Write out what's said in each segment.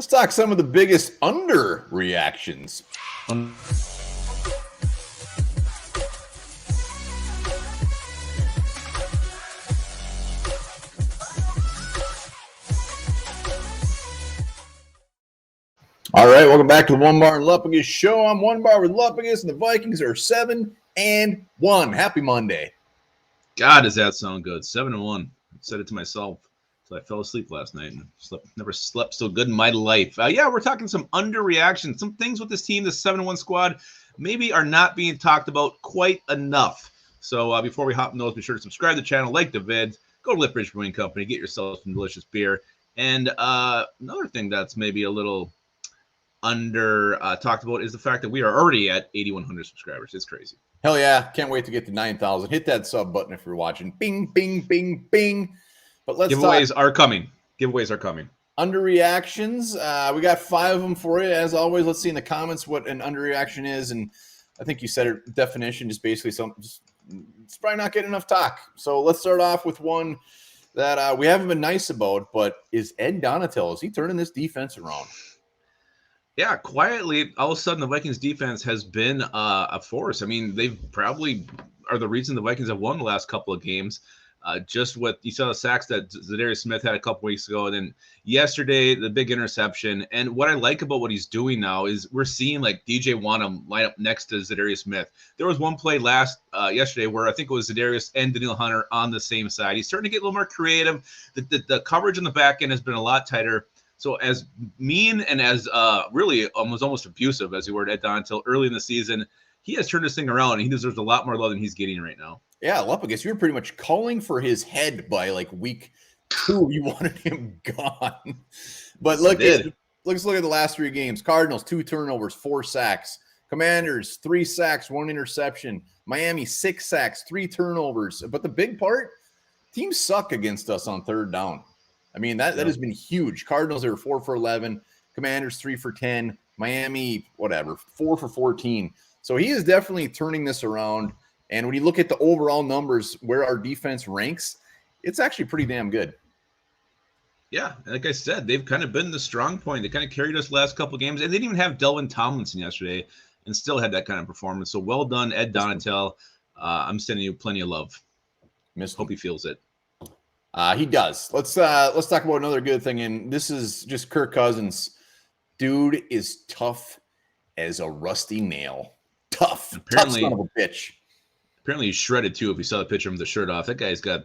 Let's talk some of the biggest under-reactions. All right, welcome back to the Onebar and Lupagus show. I'm Onebar with Lupagus, and the Vikings are 7-1. Happy Monday. God, does that sound good? 7-1. I said it to myself until I fell asleep last night and never slept so good in my life. Yeah, we're talking some underreaction. Some things with this team, the 7-1 squad, maybe are not being talked about quite enough. So before we hop in those, be sure to subscribe to the channel, like the vid, go to Lipbridge Brewing Company, get yourself some delicious beer. And another thing that's maybe a little under talked about is the fact that we are already at 8,100 subscribers. It's crazy. Hell yeah. Can't wait to get to 9,000. Hit that sub button if you're watching. Bing, bing, bing, bing. But let's Giveaways are coming. Giveaways are coming. Underreactions. We got 5 of them for you. As always, let's see in the comments what an underreaction is. And I think you said it, definition is basically something, it's probably not getting enough talk. So let's start off with one that we haven't been nice about, but is Ed Donatel. Is he turning this defense around? Yeah, quietly, all of a sudden, the Vikings defense has been a force. I mean, they probably are the reason the Vikings have won the last couple of games. Just what you saw the sacks that Zadarius Smith had a couple weeks ago, and then yesterday the big interception. And what I like about what he's doing now is we're seeing like DJ Wanham line up next to Zadarius Smith. There was one play yesterday where I think it was Zadarius and Daniil Hunter on the same side. He's starting to get a little more creative. The coverage in the back end has been a lot tighter. So as mean and as really was almost abusive as he were at Donatel early in the season, he has turned this thing around, and he deserves a lot more love than he's getting right now. Yeah, Lupagus, you were pretty much calling for his head by like week 2. You wanted him gone. But look, let's look at the last 3 games. Cardinals, 2 turnovers, 4 sacks. Commanders, 3 sacks, 1 interception. Miami, 6 sacks, 3 turnovers. But the big part, teams suck against us on 3rd down. I mean, that has been huge. Cardinals, they were 4 for 11. Commanders, 3 for 10. Miami, whatever, 4 for 14. So he is definitely turning this around. And when you look at the overall numbers where our defense ranks, it's actually pretty damn good. Yeah, like I said, they've kind of been the strong point. They kind of carried us last couple of games. And they didn't even have Delvin Tomlinson yesterday and still had that kind of performance. So well done, Ed Donatel. I'm sending you plenty of love. Hope he feels it. He does. Let's talk about another good thing, and this is just Kirk Cousins. Dude is tough as a rusty nail. Tough. Apparently, tough son of a bitch. Apparently he's shredded too. If you saw the picture of him with the shirt off, that guy's got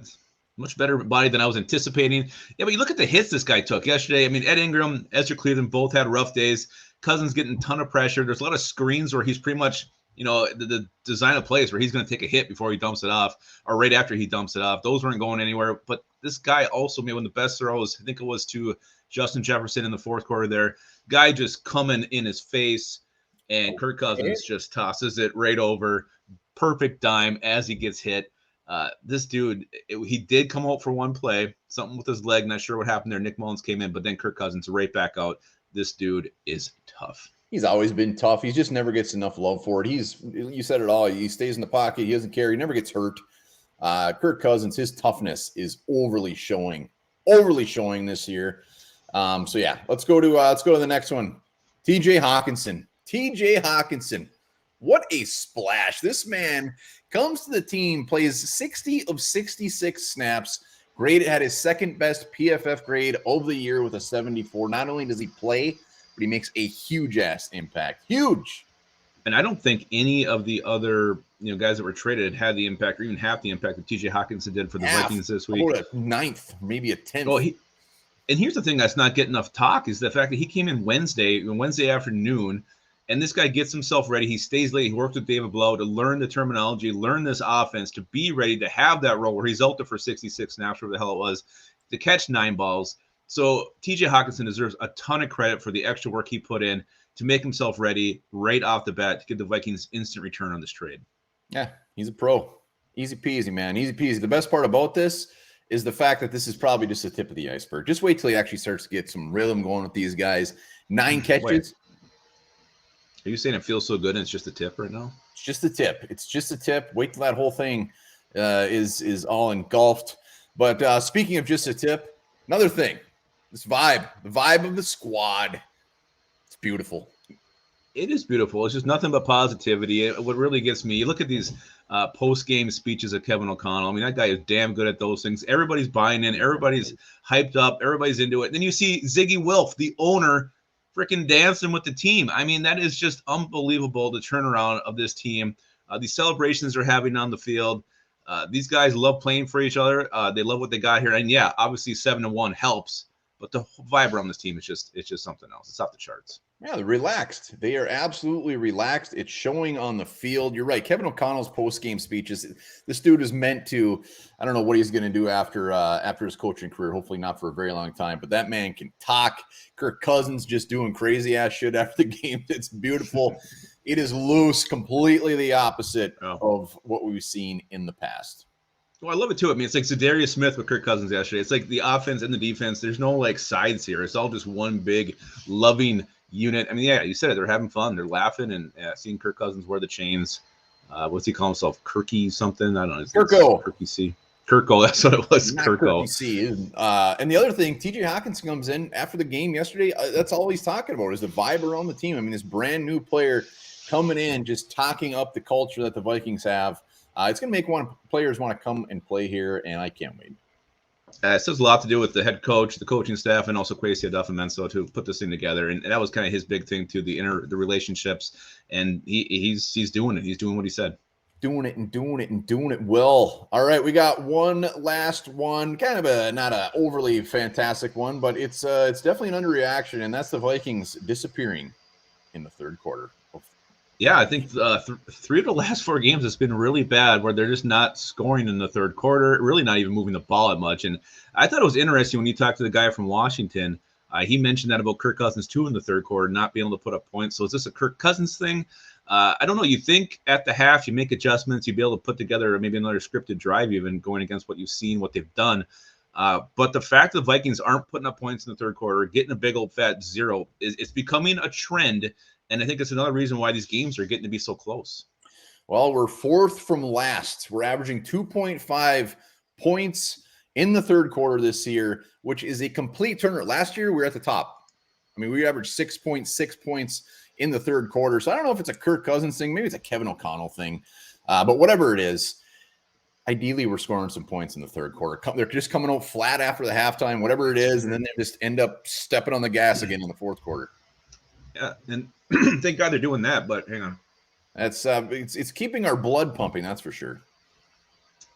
much better body than I was anticipating. Yeah, but you look at the hits this guy took yesterday. I mean, Ed Ingram, Ezra Cleveland both had rough days. Cousins getting a ton of pressure. There's a lot of screens where he's pretty much, the design of plays where he's going to take a hit before he dumps it off, or right after he dumps it off. Those weren't going anywhere. But this guy also made one of the best throws. I think it was to Justin Jefferson in the 4th quarter there. Guy just coming in his face, and Kirk Cousins just tosses it right over. Perfect dime as he gets hit. This dude, he did come out for one play, something with his leg. Not sure what happened there. Nick Mullins came in, but then Kirk Cousins right back out. This dude is tough. He's always been tough. He just never gets enough love for it. You said it all. He stays in the pocket. He doesn't care. He never gets hurt. Kirk Cousins, his toughness is overly showing this year. So yeah, let's go to the next one. TJ Hawkinson. What a splash. This man comes to the team, plays 60 of 66 snaps. Had his 2nd best PFF grade of the year with a 74. Not only does he play, but he makes a huge-ass impact. Huge. And I don't think any of the other guys that were traded had the impact or even half the impact that TJ Hawkinson did for the Vikings this week. About a 9th, maybe a 10th. Well, and here's the thing that's not getting enough talk is the fact that he came in Wednesday afternoon, and this guy gets himself ready. He stays late. He worked with David Blow to learn the terminology, learn this offense, to be ready to have that role where he's out there for 66 snaps, whatever the hell it was, to catch 9 balls. So TJ Hawkinson deserves a ton of credit for the extra work he put in to make himself ready right off the bat to give the Vikings instant return on this trade. Yeah, he's a pro. Easy peasy, man. Easy peasy. The best part about this is the fact that this is probably just the tip of the iceberg. Just wait till he actually starts to get some rhythm going with these guys. 9 catches. Wait. Are you saying it feels so good and it's just a tip right now? It's just a tip. It's just a tip. Wait till that whole thing is all engulfed. But speaking of just a tip, another thing, the vibe of the squad. It's beautiful. It is beautiful. It's just nothing but positivity. What really gets me, you look at these post-game speeches of Kevin O'Connell. I mean, that guy is damn good at those things. Everybody's buying in. Everybody's hyped up. Everybody's into it. Then you see Ziggy Wilf, the owner, freaking dancing with the team. I mean, that is just unbelievable, the turnaround of this team. These celebrations they're having on the field. These guys love playing for each other. They love what they got here. And yeah, obviously 7-1 helps. But the vibe around this team is just something else. It's off the charts. Yeah, they're relaxed. They are absolutely relaxed. It's showing on the field. You're right. Kevin O'Connell's post-game speeches. This dude is meant to. I don't know what he's going to do after his coaching career. Hopefully not for a very long time. But that man can talk. Kirk Cousins just doing crazy ass shit after the game. It's beautiful. It is loose, completely the opposite of what we've seen in the past. Well, I love it too. I mean, it's like Zadarius Smith with Kirk Cousins yesterday. It's like the offense and the defense. There's no like sides here. It's all just one big loving unit. I mean, yeah, you said it. They're having fun. They're laughing and seeing Kirk Cousins wear the chains. What's he call himself? Kirky something? I don't know. Kirko. Kirky C. Kirko. That's what it was. Not Kirko. Kirky C. And the other thing, TJ Hawkins comes in after the game yesterday. That's all he's talking about is the vibe around the team. I mean, this brand new player coming in, just talking up the culture that the Vikings have. It's going to make players want to come and play here, and I can't wait. It has a lot to do with the head coach, the coaching staff, and also Kwesi Adofo-Mensah to put this thing together. And that was kind of his big thing too, the relationships. And he's doing it. He's doing what he said. Doing it well. All right, we got one last one, kind of not a overly fantastic one, but it's definitely an underreaction, and that's the Vikings disappearing in the third quarter. Yeah, I think 3 of the last 4 games has been really bad where they're just not scoring in the third quarter, really not even moving the ball that much. And I thought it was interesting when you talked to the guy from Washington. He mentioned that about Kirk Cousins, too, in the third quarter, not being able to put up points. So is this a Kirk Cousins thing? I don't know. You think at the half you make adjustments, you'd be able to put together maybe another scripted drive even going against what you've seen, what they've done. But the fact that the Vikings aren't putting up points in the third quarter, getting a big old fat 0, it's becoming a trend. And I think it's another reason why these games are getting to be so close. Well, we're 4th from last. We're averaging 2.5 points in the third quarter this year, which is a complete turnaround. Last year, we were at the top. I mean, we averaged 6.6 points in the third quarter. So I don't know if it's a Kirk Cousins thing. Maybe it's a Kevin O'Connell thing. But whatever it is, ideally, we're scoring some points in the third quarter. They're just coming out flat after the halftime, whatever it is, and then they just end up stepping on the gas again in the fourth quarter. Yeah, and thank God they're doing that, but hang on. That's it's keeping our blood pumping, that's for sure.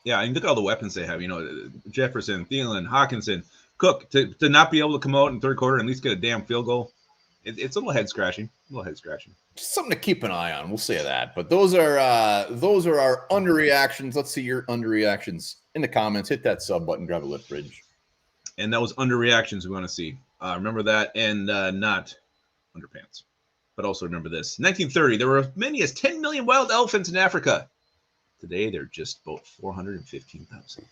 Yeah, and look at all the weapons they have. You know, Jefferson, Thielen, Hawkinson, Cook, to not be able to come out in the third quarter and at least get a damn field goal. It's a little head scratching. Just something to keep an eye on. We'll say that. But those are our underreactions. Let's see your underreactions in the comments. Hit that sub button, grab a lift bridge. And that was underreactions we want to see. Remember that, and not underpants. But also remember this. 1930, there were as many as 10 million wild elephants in Africa. Today, they're just about 415,000.